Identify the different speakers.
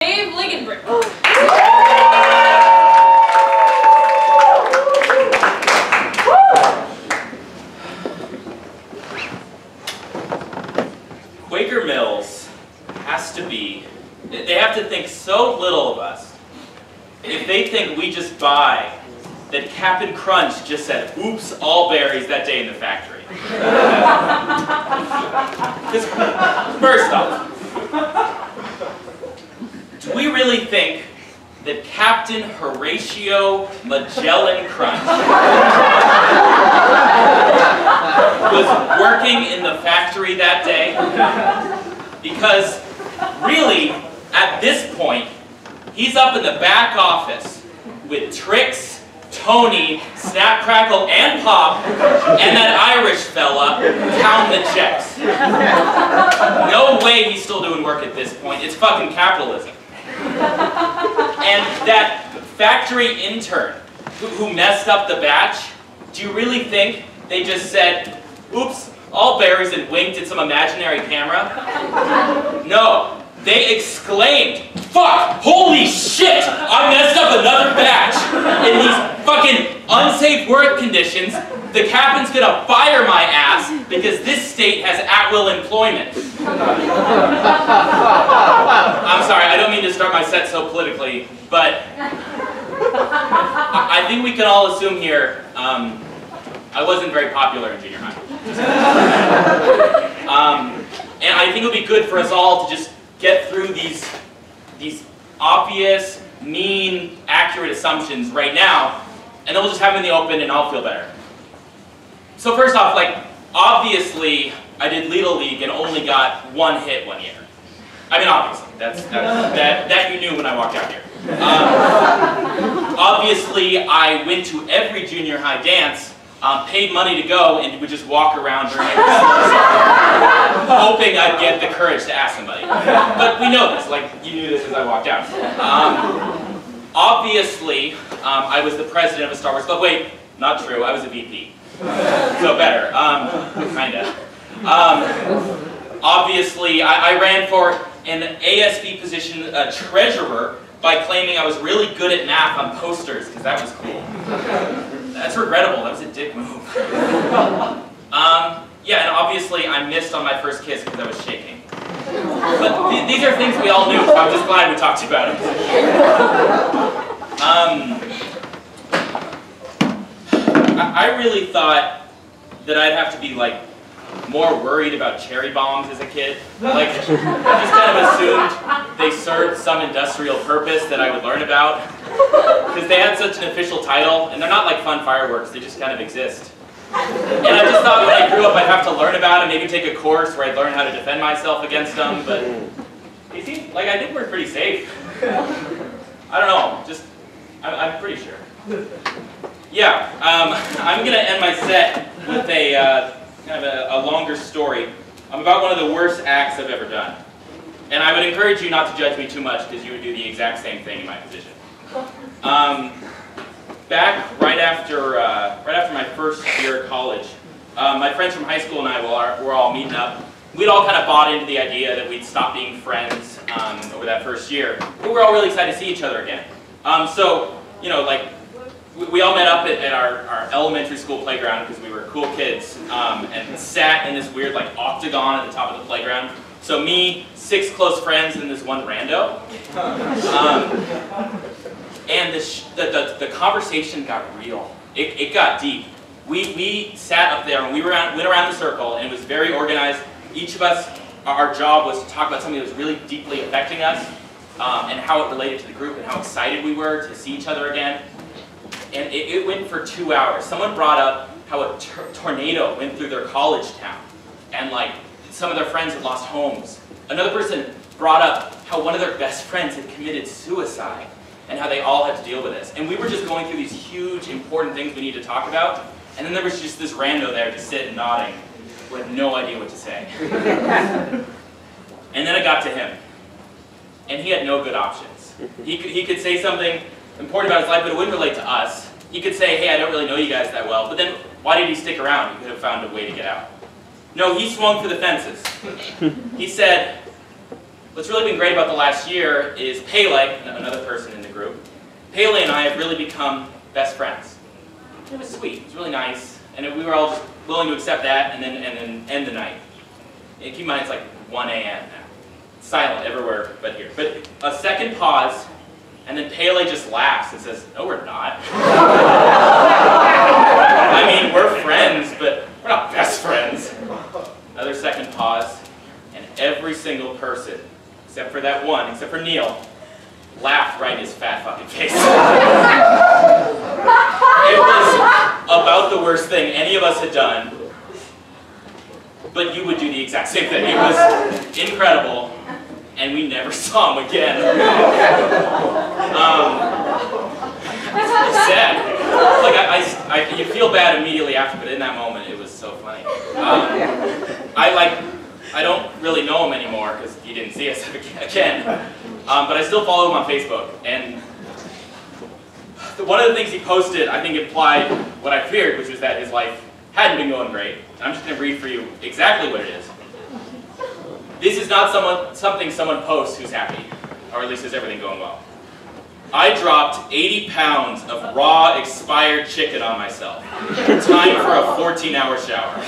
Speaker 1: Lingenbrink.
Speaker 2: Quaker Mills has to be, they have to think so little of us. If they think we just buy that Captain Crunch just said, oops, all berries that day in the factory. Because first off, do we really think that Captain Horatio Magellan Crunch was working in the factory that day? Because really, at this point, he's up in the back office with Trix, Tony, Snap, Crackle, and Pop, and that Irish fella counting the checks. No way he's still doing work at this point. It's fucking capitalism. And that factory intern who messed up the batch, do you really think they just said, oops, all berries, and winked at some imaginary camera? No. They exclaimed, fuck, holy shit, I messed up another batch. In these fucking unsafe work conditions, the captain's gonna fire my ass because this state has at-will employment. I'm sorry, I don't mean to start my set so politically, but I think we can all assume here, I wasn't very popular in junior high. And I think it would be good for us all to just get through these obvious, mean, accurate assumptions right now, and then we'll just have them in the open and I'll feel better. So first off, like, obviously, I did Little League and only got one hit one year. I mean, obviously, that you knew when I walked out here. Obviously, I went to every junior high dance, paid money to go, and would just walk around during every hoping I'd get the courage to ask somebody. But we know this, like, you knew this as I walked out. Obviously, I was the president of a Star Wars club. Wait, not true, I was a VP. So better, kinda. Obviously, I ran for an ASB position, treasurer, by claiming I was really good at math on posters, because that was cool. That's regrettable, that was a dick move. Yeah, and obviously I missed on my first kiss because I was shaking. But these are things we all knew, so I'm just glad we talked about them. I really thought that I'd have to be, like, more worried about cherry bombs as a kid. Like, I just kind of assumed they served some industrial purpose that I would learn about. Because they had such an official title, and they're not like fun fireworks, they just kind of exist. And I just thought when I grew up I'd have to learn about them, maybe take a course where I'd learn how to defend myself against them, but they seem, like, I think we're pretty safe. I don't know, just, I'm pretty sure. Yeah, I'm going to end my set with a kind of a longer story about one of the worst acts I've ever done. And I would encourage you not to judge me too much because you would do the exact same thing in my position. Back right after my first year at college, my friends from high school and I were all meeting up. We'd all kind of bought into the idea that we'd stop being friends over that first year. But we were all really excited to see each other again. So, you know, like, we all met up at our elementary school playground because we were cool kids and sat in this weird, like, octagon at the top of the playground. So me, 6 close friends, and this one rando. And the conversation got real. It got deep. We sat up there and we went around the circle, and it was very organized. Each of us, our job was to talk about something that was really deeply affecting us and how it related to the group and how excited we were to see each other again. And it went for 2 hours. Someone brought up how a tornado went through their college town, and, like, some of their friends had lost homes. Another person brought up how one of their best friends had committed suicide, and how they all had to deal with this. And we were just going through these huge, important things we need to talk about, and then there was just this rando there just sitting nodding, who had no idea what to say. And then it got to him, and he had no good options. He could say something important about his life, but it wouldn't relate to us. He could say, hey, I don't really know you guys that well, but then why did he stick around? He could have found a way to get out. No, he swung for the fences. He said, What's really been great about the last year is Pele, another person in the group, Pele and I have really become best friends. It was sweet, it was really nice, and we were all just willing to accept that and then end the night. And keep in mind it's like 1 a.m. now. Silent everywhere but here. But a second pause, and then Pele just laughs and says, "No, we're not." I mean, we're friends, but we're not best friends. Another second pause, and every single person, except for that one, except for Neil, laughed right in his fat fucking face. It was about the worst thing any of us had done, but you would do the exact same thing. It was incredible, and we never saw him again. It's sad. Like you feel bad immediately after, but in that moment, it was so funny. I don't really know him anymore because he didn't see us again. But I still follow him on Facebook, and one of the things he posted, I think, implied what I feared, which was that his life hadn't been going great. I'm just going to read for you exactly what it is. This is not something someone posts who's happy, or at least is everything going well. I dropped 80 pounds of raw, expired chicken on myself. Time for a 14-hour shower.